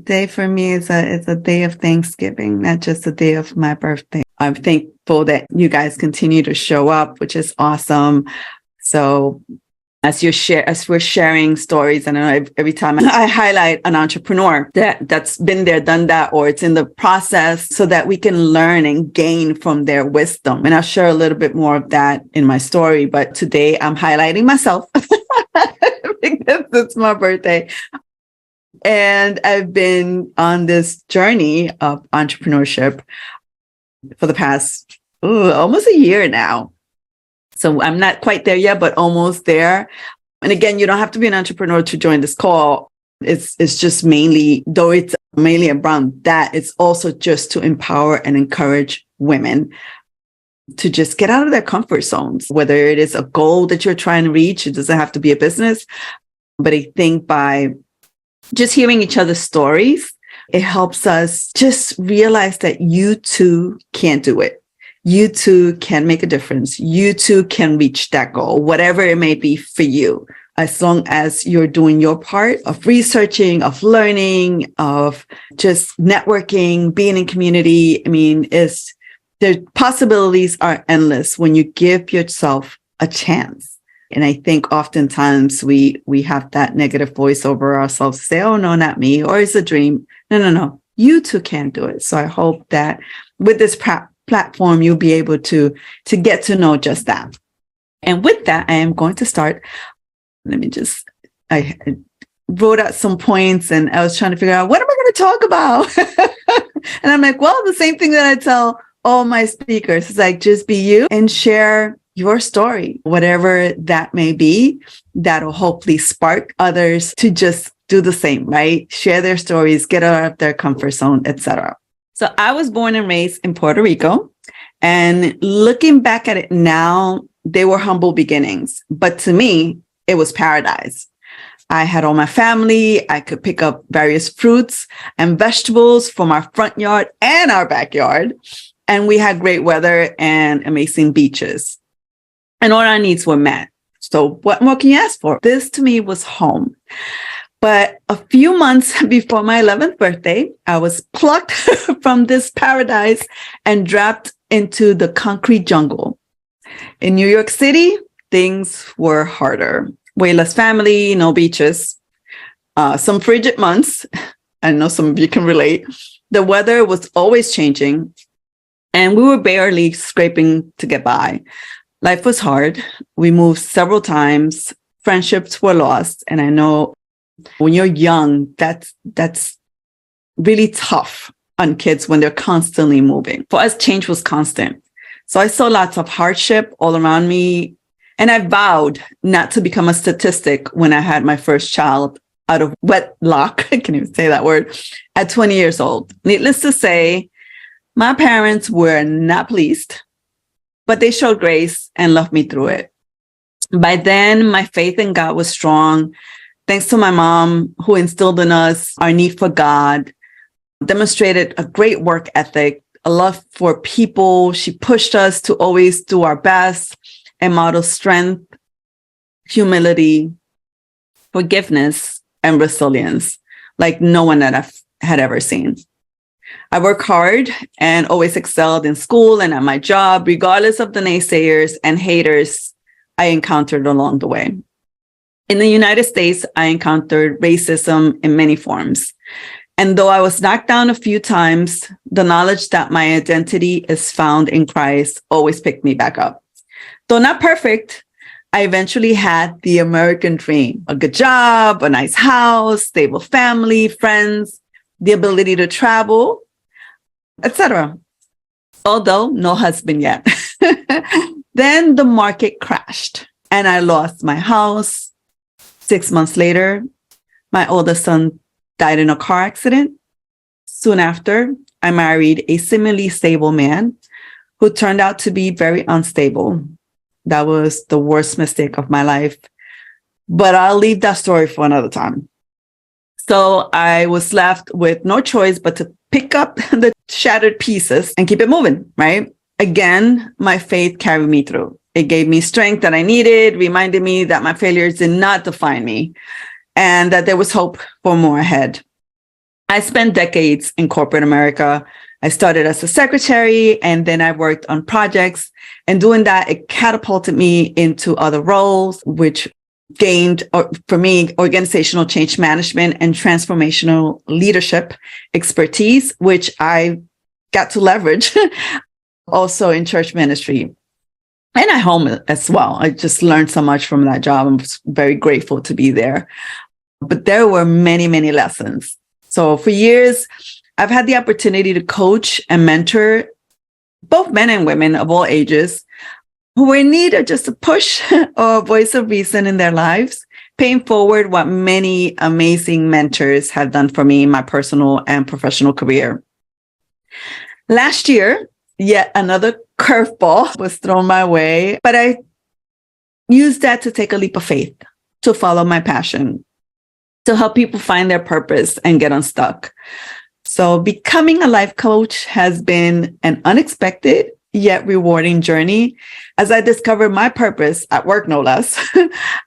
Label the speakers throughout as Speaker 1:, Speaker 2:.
Speaker 1: Today for me is a day of Thanksgiving, not just a day of my birthday. I'm thankful that you guys continue to show up, which is awesome. So as we're sharing stories, and I know every time I highlight an entrepreneur that's been there, done that, or it's in the process, so that we can learn and gain from their wisdom. And I'll share a little bit more of that in my story. But today I'm highlighting myself because it's my birthday. And I've been on this journey of entrepreneurship for the past almost a year now. So I'm not quite there yet, but almost there. And again, you don't have to be an entrepreneur to join this call. It's just mainly, though it's mainly around that, it's also just to empower and encourage women to just get out of their comfort zones, whether it is a goal that you're trying to reach. It doesn't have to be a business. But I think by just hearing each other's stories, it helps us just realize that you too can do it. You too can make a difference. You too can reach that goal, whatever it may be for you, as long as you're doing your part of researching, of learning, of just networking, being in community. I mean, the possibilities are endless when you give yourself a chance. And I think oftentimes we have that negative voice over ourselves, say, oh, no, not me, or it's a dream. No. You too can do it. So I hope that with this platform, you'll be able to get to know just that. And with that, I am going to start. I wrote out some points and I was trying to figure out, what am I going to talk about? And I'm like, well, the same thing that I tell all my speakers. It's like, just be you and share your story, whatever that may be. That'll hopefully spark others to just do the same, right? Share their stories, get out of their comfort zone, etc. So I was born and raised in Puerto Rico, and looking back at it now, they were humble beginnings. But to me, it was paradise. I had all my family. I could pick up various fruits and vegetables from our front yard and our backyard. And we had great weather and amazing beaches. And all our needs were met. So what more can you ask for? This to me was home. But a few months before my 11th birthday, I was plucked from this paradise and dropped into the concrete jungle. In New York City, things were harder. Way less family, no beaches, some frigid months. I know some of you can relate. The weather was always changing, and we were barely scraping to get by. Life was hard. We moved several times. Friendships were lost. And I know when you're young, that's really tough on kids when they're constantly moving. For us, change was constant. So I saw lots of hardship all around me. And I vowed not to become a statistic when I had my first child out of wedlock. I can't even say that word. At 20 years old. Needless to say, my parents were not pleased, but they showed grace and loved me through it. By then, my faith in God was strong. Thanks to my mom, who instilled in us our need for God, demonstrated a great work ethic, a love for people. She pushed us to always do our best and model strength, humility, forgiveness, and resilience like no one that I've had ever seen. I worked hard and always excelled in school and at my job, regardless of the naysayers and haters I encountered along the way. In the United States, I encountered racism in many forms. And though I was knocked down a few times, the knowledge that my identity is found in Christ always picked me back up. Though not perfect, I eventually had the American dream: a good job, a nice house, stable family, friends, the ability to travel, etc. Although no husband yet. Then the market crashed and I lost my house. 6 months later, my oldest son died in a car accident. Soon after, I married a similarly stable man who turned out to be very unstable. That was the worst mistake of my life, but I'll leave that story for another time. So I was left with no choice but to pick up the shattered pieces and keep it moving, right? Again, my faith carried me through. It gave me strength that I needed, reminded me that my failures did not define me, and that there was hope for more ahead. I spent decades in corporate America. I started as a secretary, and then I worked on projects. And doing that, it catapulted me into other roles, which gained, for me, organizational change management and transformational leadership expertise, which I got to leverage also in church ministry and at home as well. I just learned so much from that job. I'm very grateful to be there. But there were many, many lessons. So for years, I've had the opportunity to coach and mentor both men and women of all ages who were in need of just a push or a voice of reason in their lives, paying forward what many amazing mentors have done for me in my personal and professional career. Last year, yet another curveball was thrown my way, but I used that to take a leap of faith, to follow my passion, to help people find their purpose and get unstuck. So becoming a life coach has been an unexpected yet rewarding journey. As I discovered my purpose at work, no less,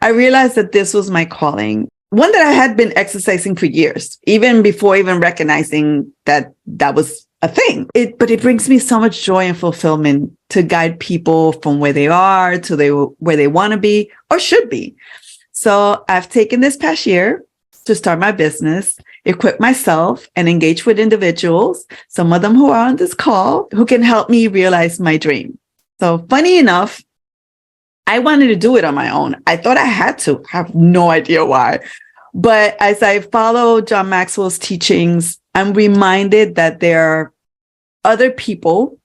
Speaker 1: I realized that this was my calling, one that I had been exercising for years, even before even recognizing that that was a thing. But it brings me so much joy and fulfillment to guide people from where they are to where they want to be or should be. So I've taken this past year to start my business, equip myself, and engage with individuals, some of them who are on this call, who can help me realize my dream. So funny enough, I wanted to do it on my own. I thought I had to. I have no idea why. But as I follow John Maxwell's teachings, I'm reminded that there are other people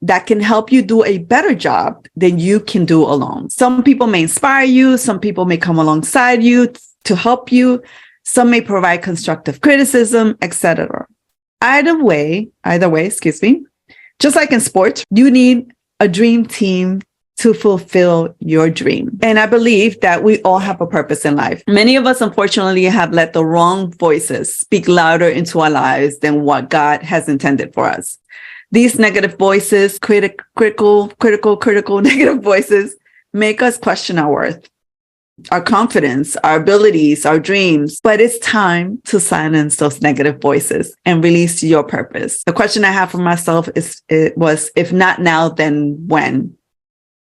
Speaker 1: that can help you do a better job than you can do alone. Some people may inspire you. Some people may come alongside you to help you. Some may provide constructive criticism, etc. Either way, just like in sports, you need a dream team to fulfill your dream. And I believe that we all have a purpose in life. Many of us, unfortunately, have let the wrong voices speak louder into our lives than what God has intended for us. These negative voices, critical negative voices, make us question our worth, our confidence, our abilities, our dreams. But it's time to silence those negative voices and release your purpose. The question I have for myself was, if not now, then when?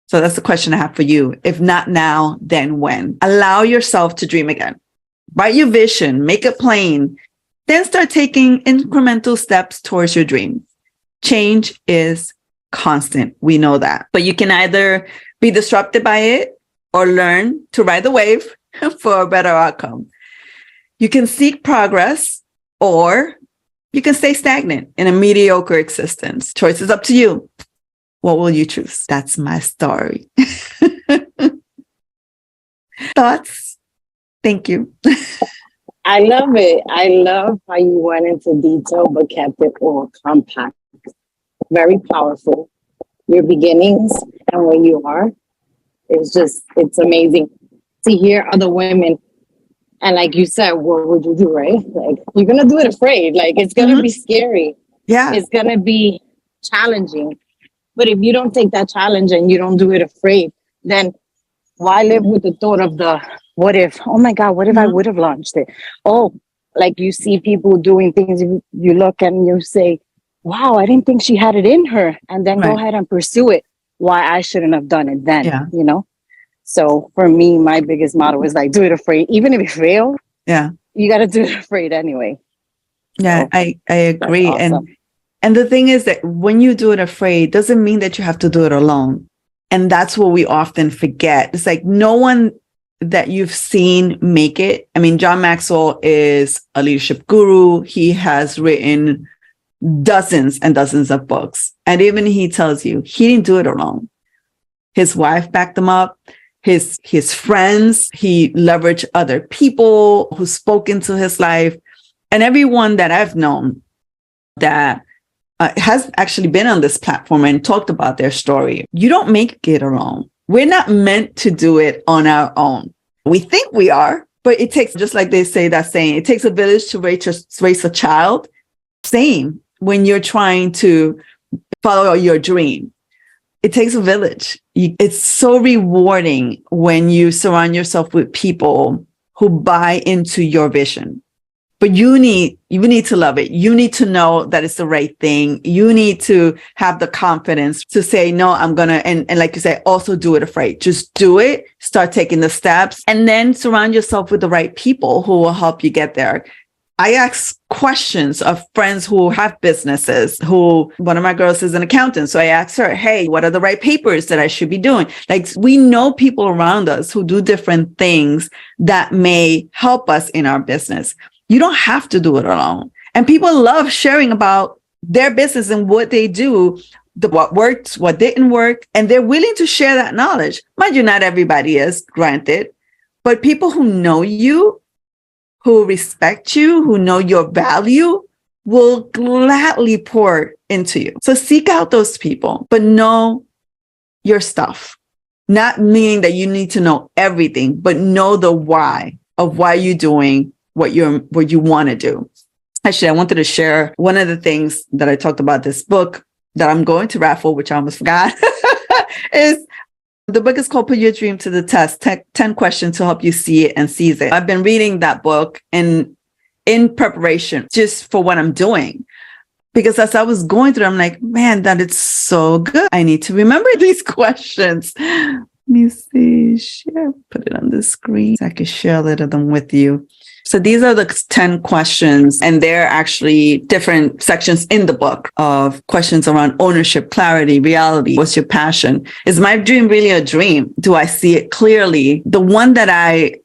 Speaker 1: So that's the question I have for you. If not now, then when? Allow yourself to dream again. Write your vision, make it plain, then start taking incremental steps towards your dream. Change is constant. We know that. But you can either be disrupted by it or learn to ride the wave for a better outcome. You can seek progress, or you can stay stagnant in a mediocre existence. Choice is up to you. What will you choose? That's my story. Thoughts? Thank you.
Speaker 2: I love it. I love how you went into detail but kept it all compact. Very powerful. Your beginnings and where you are. It's amazing to hear other women. And like you said, what would you do, right? Like, you're going to do it afraid. Like, it's going to be scary.
Speaker 1: Yeah.
Speaker 2: It's going to be challenging. But if you don't take that challenge and you don't do it afraid, then why live with the thought of the what if? Oh my God, what if I would have launched it? Oh, like you see people doing things, you look and you say, wow, I didn't think she had it in her. And then go ahead and pursue it. Why I shouldn't have done it then, you know? So for me, my biggest motto is like, do it afraid. Even if you fail, you got to do it afraid anyway.
Speaker 1: Yeah, so, I agree.
Speaker 2: Awesome.
Speaker 1: And the thing is that when you do it afraid, doesn't mean that you have to do it alone. And that's what we often forget. It's like no one that you've seen make it. I mean, John Maxwell is a leadership guru. He has written dozens and dozens of books. And even he tells you he didn't do it alone. His wife backed him up. His friends, he leveraged other people who spoke into his life. And everyone that I've known that has actually been on this platform and talked about their story. You don't make it alone. We're not meant to do it on our own. We think we are, but it takes, just like they say that saying, it takes a village to raise a child. Same when you're trying to follow your dream. It takes a village. It's so rewarding when you surround yourself with people who buy into your vision. But you need to love it. You need to know that it's the right thing. You need to have the confidence to say, no, I'm going to, and like you say, also do it afraid. Just do it, start taking the steps, and then surround yourself with the right people who will help you get there. I ask questions of friends who have businesses, one of my girls is an accountant. So I asked her, hey, what are the right papers that I should be doing? Like, we know people around us who do different things that may help us in our business. You don't have to do it alone. And people love sharing about their business and what they do, what worked, what didn't work, and they're willing to share that knowledge. Mind you, not everybody is, granted, but people who know you, who respect you, who know your value, will gladly pour into you. So seek out those people, but know your stuff. Not meaning that you need to know everything, but know the why of why you're doing what you want to do. Actually, I wanted to share one of the things that I talked about this book that I'm going to raffle, which I almost forgot, is the book is called Put Your Dream to the Test, 10 Questions to Help You See It and Seize It. I've been reading that book in preparation just for what I'm doing. Because as I was going through, I'm like, man, that is so good. I need to remember these questions. Let me see, share, put it on the screen so I can share a little of them with you. So these are the 10 questions, and they're actually different sections in the book of questions around ownership, clarity, reality. What's your passion? Is my dream really a dream? Do I see it clearly? The one that I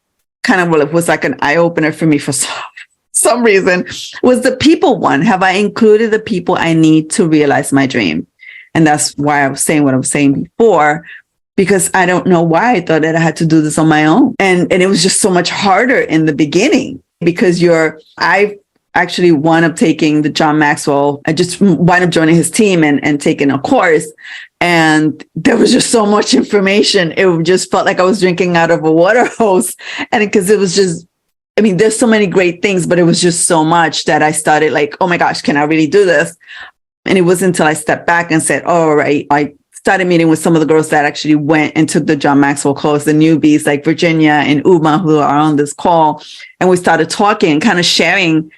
Speaker 1: kind of was like an eye opener for me for some reason was the people one. Have I included the people I need to realize my dream? And that's why I was saying what I was saying before, because I don't know why I thought that I had to do this on my own. And it was just so much harder in the beginning because I actually wound up taking the John Maxwell. I just wound up joining his team and taking a course. And there was just so much information. It just felt like I was drinking out of a water hose. And because it was just, I mean, there's so many great things, but it was just so much that I started like, oh my gosh, can I really do this? And it wasn't until I stepped back and said, all right, I started meeting with some of the girls that actually went and took the John Maxwell course, the newbies like Virginia and Uma, who are on this call. And we started talking and kind of sharing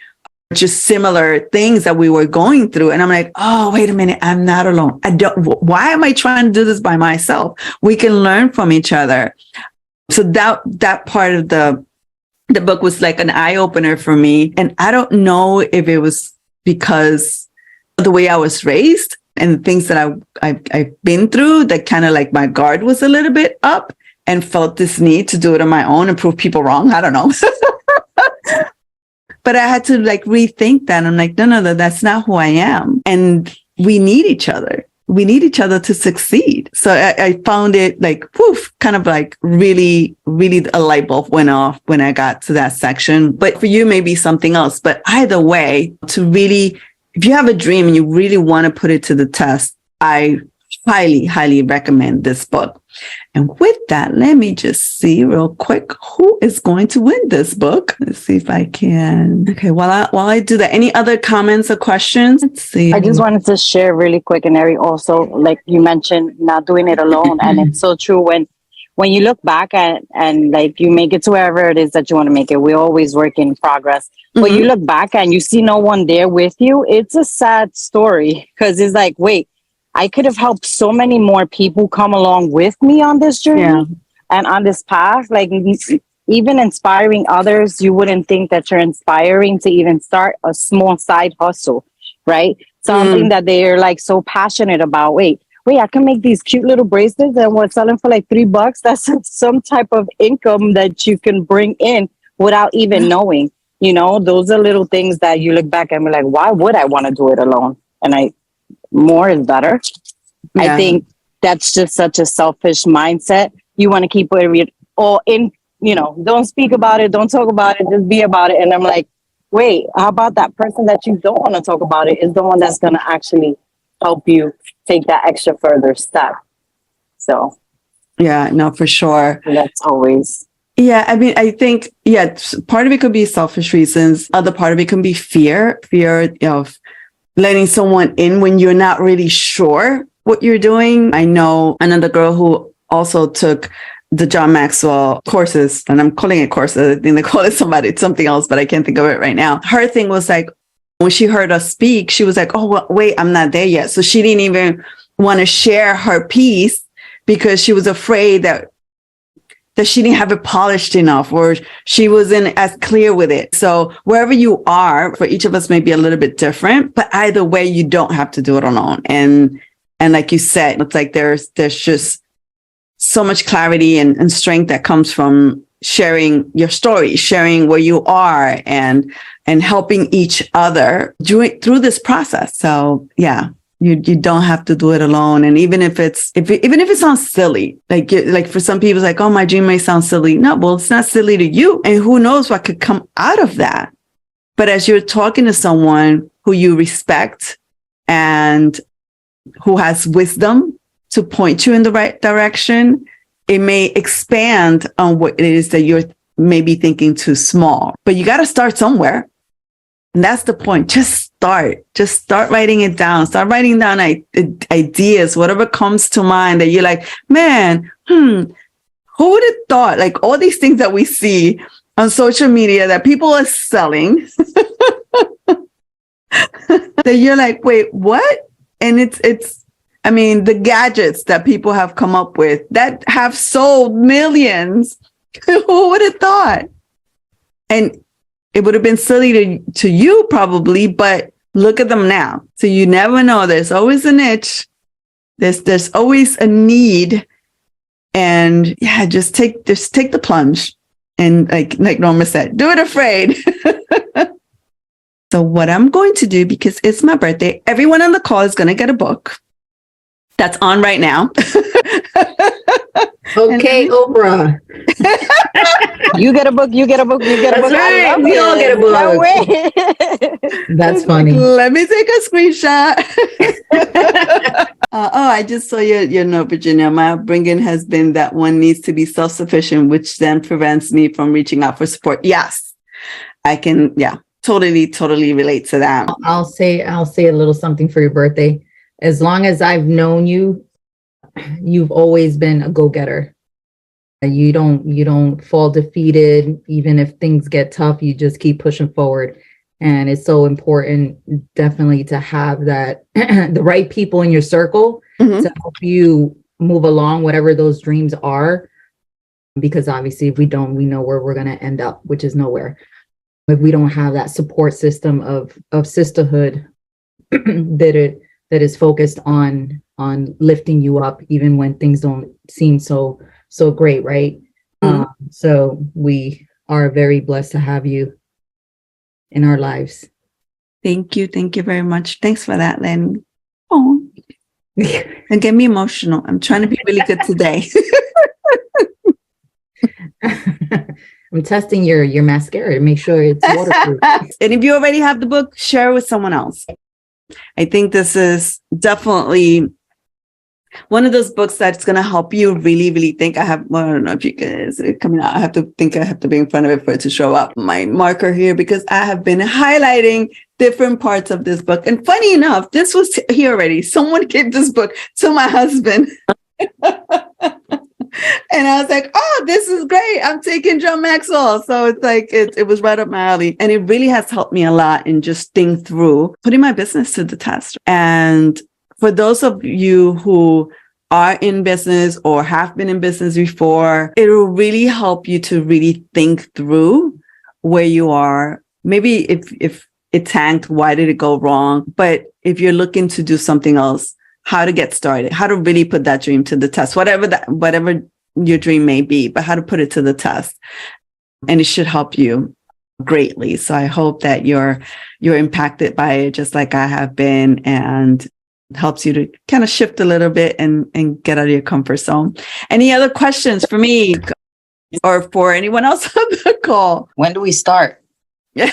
Speaker 1: just similar things that we were going through. And I'm like, oh, wait a minute, I'm not alone. Why am I trying to do this by myself? We can learn from each other. So that part of the book was like an eye opener for me. And I don't know if it was because of the way I was raised and the things that I've been through, that kind of like my guard was a little bit up and felt this need to do it on my own and prove people wrong. I don't know. But I had to like rethink that. I'm like, no, that's not who I am. And we need each other. We need each other to succeed. So I found it like, poof, kind of like really, really a light bulb went off when I got to that section. But for you, maybe something else. But either way, to really, if you have a dream and you really want to put it to the test, I highly, highly recommend this book. And with that, let me just see real quick who is going to win this book. Let's see if I can. Okay, while I do that, any other comments or questions? Let's see.
Speaker 2: I just wanted to share really quick, Eneri, also, like you mentioned, not doing it alone. And it's so true when you look back and like you make it to wherever it is that you want to make it. We always work in progress. When you look back and you see no one there with you, it's a sad story because it's like, wait, I could have helped so many more people come along with me on this journey and on this path. Like even inspiring others, you wouldn't think that you're inspiring to even start a small side hustle, right? Something that they're like so passionate about. Wait, I can make these cute little bracelets and we're selling for like $3. That's some type of income that you can bring in without even knowing. You know, those are little things that you look back and be like, why would I want to do it alone? And more is better. Yeah. I think that's just such a selfish mindset. You want to keep it all in, don't speak about it, don't talk about it, just be about it. And I'm like, wait, how about that person that you don't want to talk about it is the one that's going to actually help you take that extra further step. So.
Speaker 1: Yeah, no, for sure.
Speaker 2: That's always.
Speaker 1: Yeah, I mean, I think, part of it could be selfish reasons. Other part of it can be fear of letting someone in when you're not really sure what you're doing. I know another girl who also took the John Maxwell courses, and I'm calling it courses. I think they call it something else, but I can't think of it right now. Her thing was like, when she heard us speak, she was like, oh, well, wait, I'm not there yet. So she didn't even want to share her piece because she was afraid that she didn't have it polished enough, or she wasn't as clear with it. So wherever you are, for each of us may be a little bit different, but either way, you don't have to do it alone. And like you said, it's like there's just so much clarity and strength that comes from sharing your story, sharing where you are, and helping each other through this process. So yeah. You don't have to do it alone. And even if it sounds silly, like for some people, it's like, oh, my dream may sound silly. No, well, it's not silly to you. And who knows what could come out of that. But as you're talking to someone who you respect and who has wisdom to point you in the right direction, it may expand on what it is that you're maybe thinking too small. But you got to start somewhere. And that's the point. Just start writing it down. Start writing down ideas, whatever comes to mind that you're like, man, who would have thought, like all these things that we see on social media that people are selling that you're like, wait, what? And it's, I mean, the gadgets that people have come up with that have sold millions. Who would have thought? And it would have been silly to you probably, but look at them now. So you never know. There's always a niche. There's always a need. And yeah, just take the plunge. And like Norma said, do it afraid. So what I'm going to do, because it's my birthday, everyone on the call is going to get a book that's on right now.
Speaker 3: Okay, Oprah.
Speaker 2: You get a book. You get a book. You get a book.
Speaker 3: Right. We all get a book. That's funny.
Speaker 1: Let me take a screenshot. I just saw your note, Virginia. My upbringing has been that one needs to be self-sufficient, which then prevents me from reaching out for support. Yes, I can. Yeah, totally relate to that.
Speaker 3: I'll say a little something for your birthday. As long as I've known you, you've always been a go-getter. You don't fall defeated. Even if things get tough, you just keep pushing forward. And it's so important, definitely, to have that the right people in your circle to help you move along, whatever those dreams are. Because obviously, if we don't, we know where we're going to end up, which is nowhere. If we don't have that support system of sisterhood that is focused on lifting you up, even when things don't seem so great, right? So we are very blessed to have you in our lives.
Speaker 1: Thank you very much. Thanks for that, Len. Oh, and get me emotional. I'm trying to be really good today.
Speaker 3: I'm testing your mascara to make sure it's waterproof.
Speaker 1: And if you already have the book, share it with someone else. I think this is definitely one of those books that's going to help you really think. I don't know if you guys are coming out. I have to be in front of it for it to show up. My marker here, because I have been highlighting different parts of this book. And funny enough, this was here already. Someone gave this book to my husband. And I was like, oh, this is great. I'm taking John Maxwell. So it's like, it was right up my alley. And it really has helped me a lot in just think through putting my business to the test. And for those of you who are in business or have been in business before, it will really help you to really think through where you are. Maybe if it tanked, why did it go wrong? But if you're looking to do something else, how to get started, how to really put that dream to the test, whatever your dream may be, but how to put it to the test. And it should help you greatly. So I hope that you're impacted by it just like I have been, and helps you to kind of shift a little bit and get out of your comfort zone. Any other questions for me or for anyone else on the call?
Speaker 2: When do we start?
Speaker 1: Yeah.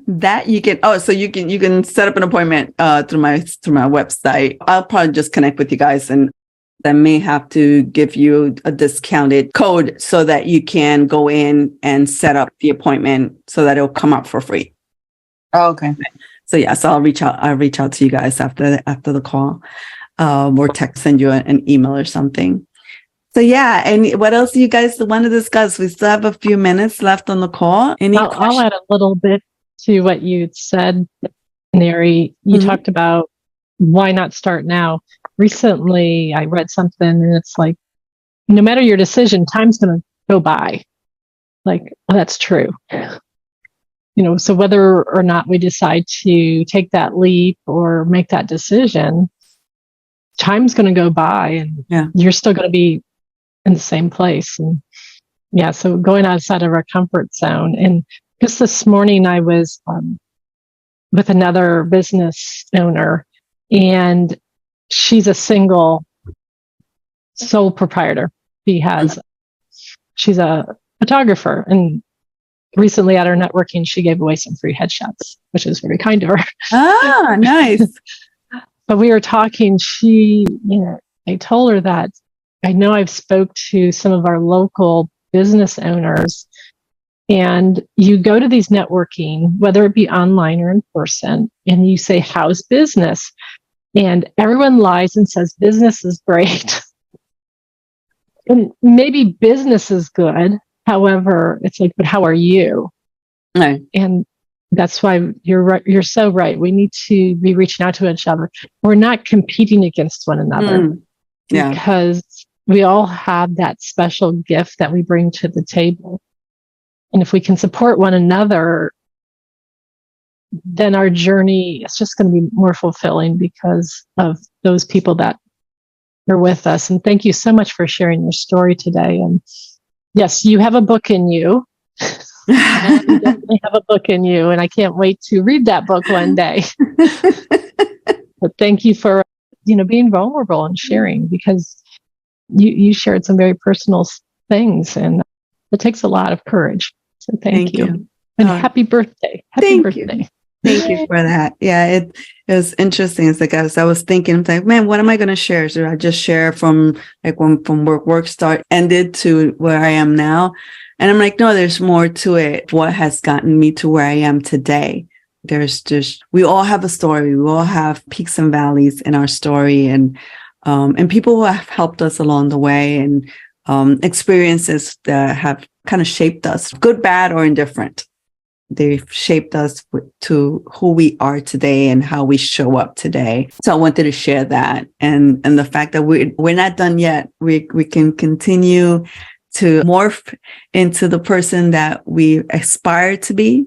Speaker 1: That you can, so you can set up an appointment through my website. I'll probably just connect with you guys, and I may have to give you a discounted code so that you can go in and set up the appointment so that it'll come up for free.
Speaker 2: Oh, okay.
Speaker 1: So yeah, so I'll reach out to you guys after the call, or send you an email or something. So yeah, and what else do you guys want to discuss? We still have a few minutes left on the call.
Speaker 4: I'll add a little bit to what you said, Eneri. You talked about why not start now. Recently, I read something and it's like, no matter your decision, time's going to go by. Like, well, that's true. So whether or not we decide to take that leap or make that decision, time's going to go by and you're still going to be in the same place. And so going outside of our comfort zone. And just this morning, I was with another business owner, and she's a single sole proprietor. She's a photographer, and recently at our networking, she gave away some free headshots, which is very kind of her.
Speaker 1: Ah, nice.
Speaker 4: But we were talking, I told her that I know I've spoke to some of our local business owners, and you go to these networking, whether it be online or in person, and you say, how's business? And everyone lies and says, business is great. And maybe business is good. However, it's like, but how are you?
Speaker 1: Right.
Speaker 4: And that's why you're right. You're so right. We need to be reaching out to each other. We're not competing against one another because we all have that special gift that we bring to the table. And if we can support one another, then our journey is just going to be more fulfilling because of those people that are with us. And thank you so much for sharing your story today. And yes, you have a book in you. And you definitely have a book in you. And I can't wait to read that book one day. But thank you for, being vulnerable and sharing, because you shared some very personal things, and it takes a lot of courage. So thank you. And happy birthday. Happy birthday.
Speaker 1: Thank you for that. Yeah, it was interesting. It's like I was thinking, like, man, what am I going to share? So I just share from like from work start ended to where I am now. And I'm like, no, there's more to it. What has gotten me to where I am today? We all have a story. We all have peaks and valleys in our story, and people who have helped us along the way, and experiences that have kind of shaped us, good, bad, or indifferent. They've shaped us to who we are today and how we show up today. So I wanted to share that, and the fact that we're not done yet. We can continue to morph into the person that we aspire to be.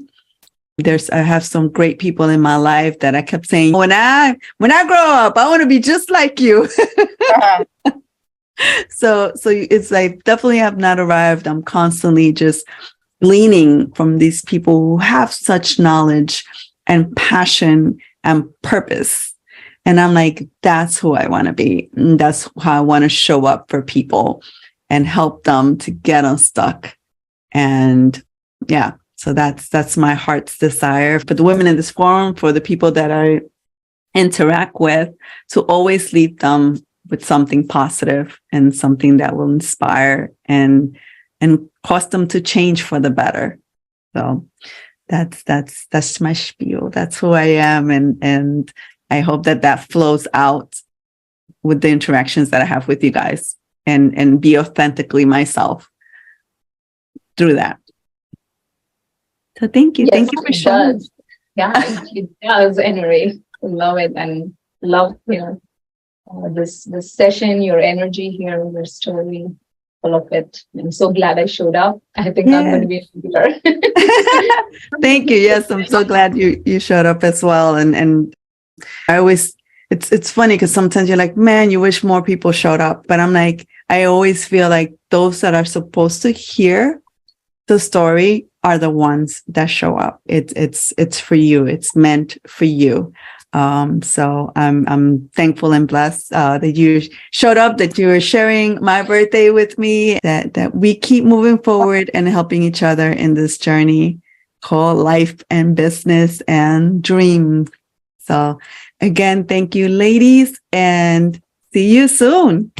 Speaker 1: I have some great people in my life that I kept saying, when I grow up, I want to be just like you. So it's like, definitely have not arrived. I'm constantly just gleaning from these people who have such knowledge and passion and purpose. And I'm like, that's who I want to be. And that's how I want to show up for people and help them to get unstuck. And so that's my heart's desire for the women in this forum, for the people that I interact with, to always lead them with something positive and something that will inspire and cause them to change for the better. So that's my spiel. That's who I am. And I hope that flows out with the interactions that I have with you guys, and be authentically myself through that. So thank you.
Speaker 5: Yes,
Speaker 1: thank you for sharing.
Speaker 5: Yeah, it does, Eneri. Love it, and love this session, your energy here, your story, all of it. I'm so glad I showed up. I think I'm going to be a regular.
Speaker 1: Thank you. Yes, I'm so glad you showed up as well. And I always, it's funny because sometimes you're like, man, you wish more people showed up. But I'm like, I always feel like those that are supposed to hear the story are the ones that show up. It's for you. It's meant for you. So I'm thankful and blessed that you showed up, that you were sharing my birthday with me, that we keep moving forward and helping each other in this journey called life and business and dreams. So again, thank you, ladies, and see you soon.